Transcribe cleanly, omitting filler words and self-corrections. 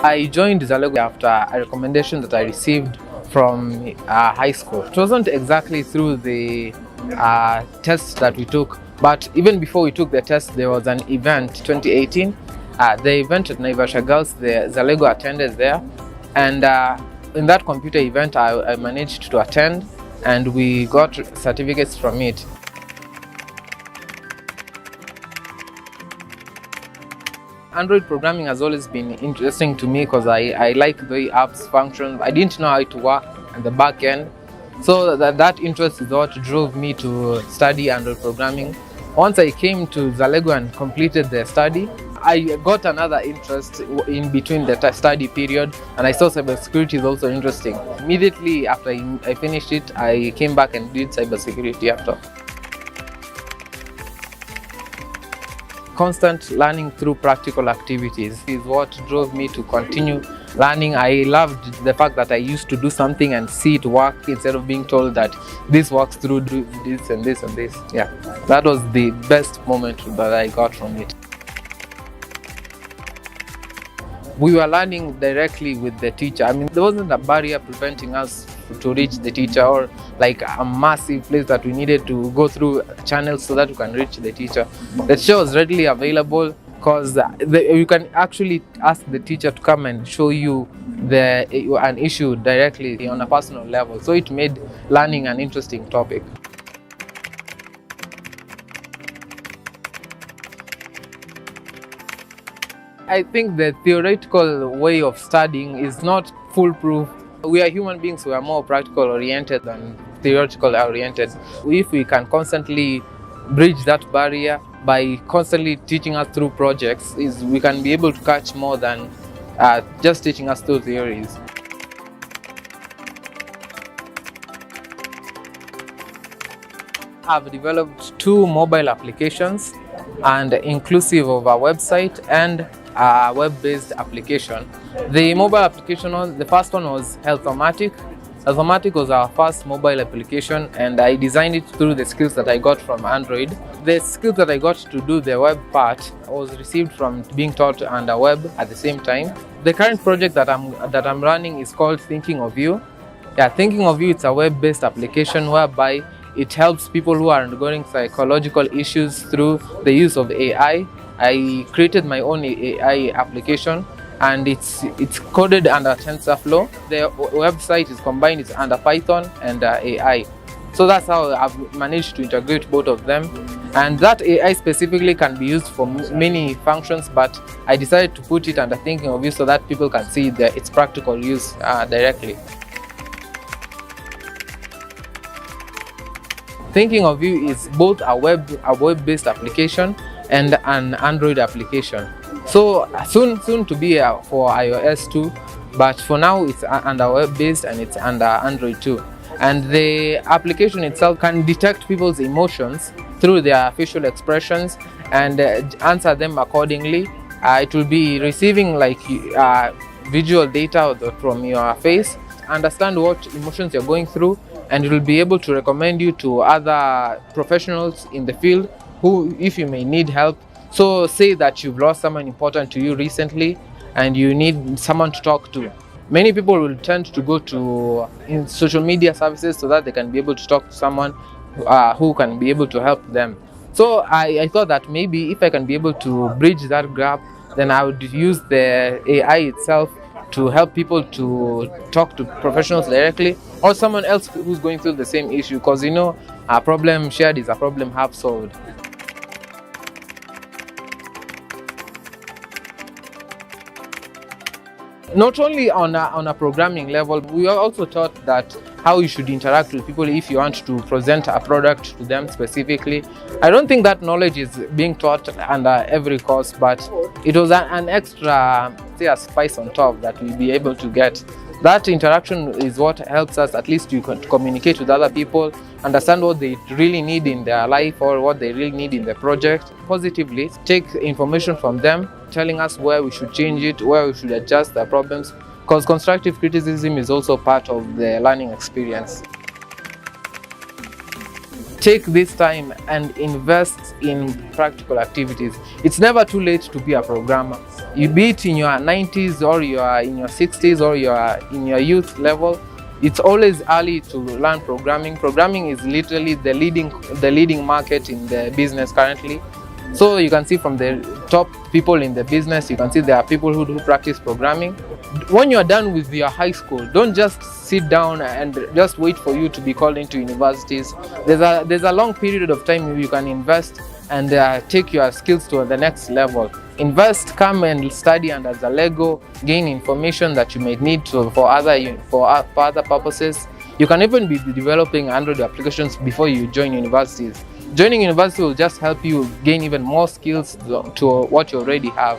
I joined Zalego after a recommendation that I received from high school. It wasn't exactly through the tests that we took, but even before we took the test, there was an event, 2018. The event at Naivasha Girls, the Zalego attended there, and in that computer event, I managed to attend, and we got certificates from it. Android programming has always been interesting to me because I like the way apps function. I didn't know how it worked at the back end. So that interest is what drove me to study Android programming. Once I came to Zalego and completed the study, I got another interest in between the study period, and I saw cybersecurity is also interesting. Immediately after I finished it, I came back and did cybersecurity after. Constant learning through practical activities is what drove me to continue learning. I loved the fact that I used to do something and see it work instead of being told that this works through this and this and this. Yeah, that was the best moment that I got from it. We were learning directly with the teacher. I mean, there wasn't a barrier preventing us to reach the teacher, or like a massive place that we needed to go through channels so that we can reach the teacher. The teacher was readily available because you can actually ask the teacher to come and show you an issue directly on a personal level. So it made learning an interesting topic. I think the theoretical way of studying is not foolproof. We are human beings, we are more practical oriented than theoretical oriented. If we can constantly bridge that barrier by constantly teaching us through projects, we can be able to catch more than just teaching us through theories. I've developed 2 mobile applications, and inclusive of a website and a web-based application. The mobile application, the first one was Health-O-Matic. Health-O-Matic was our first mobile application, and I designed it through the skills that I got from Android. The skills that I got to do the web part was received from being taught under web at the same time. The current project that I'm running is called Thinking of You. Yeah, Thinking of You, it's a web-based application whereby it helps people who are undergoing psychological issues through the use of AI. I created my own AI application, and it's coded under TensorFlow. The website is combined, it's under Python and AI. So that's how I've managed to integrate both of them. And that AI specifically can be used for many functions, but I decided to put it under Thinking of You so that people can see its practical use directly. Thinking of You is both a web-based application and an Android application. So soon to be for iOS too, but for now it's under web-based and it's under Android too. And the application itself can detect people's emotions through their facial expressions and answer them accordingly. It will be receiving like visual data from your face, understand what emotions you're going through, and it will be able to recommend you to other professionals in the field who, if you may need help. So say that you've lost someone important to you recently and you need someone to talk to. Many people will tend to go to social media services so that they can be able to talk to someone who can be able to help them. So I thought that maybe if I can be able to bridge that gap, then I would use the AI itself to help people to talk to professionals directly, or someone else who's going through the same issue, because a problem shared is a problem half solved. Not only on a programming level, we are also taught that how you should interact with people if you want to present a product to them specifically. I don't think that knowledge is being taught under every course, but it was an extra, say, a spice on top that we'll be able to get. That interaction is what helps us at least to communicate with other people, understand what they really need in their life or what they really need in the project. Positively take information from them, telling us where we should change it, where we should adjust the problems, because constructive criticism is also part of the learning experience. take this time and invest in practical activities. It's never too late to be a programmer. You be it in your 90s or you are in your 60s or you are in your youth level, it's always early to learn programming. Programming is literally the leading market in the business currently. So you can see from the top people in the business, you can see there are people who do practice programming. When you are done with your high school, don't just sit down and just wait for you to be called into universities. There's a long period of time you can invest and take your skills to the next level. Invest, come and study under Zalego, gain information that you may need for other purposes. You can even be developing Android applications before you join universities. Joining university will just help you gain even more skills to what you already have.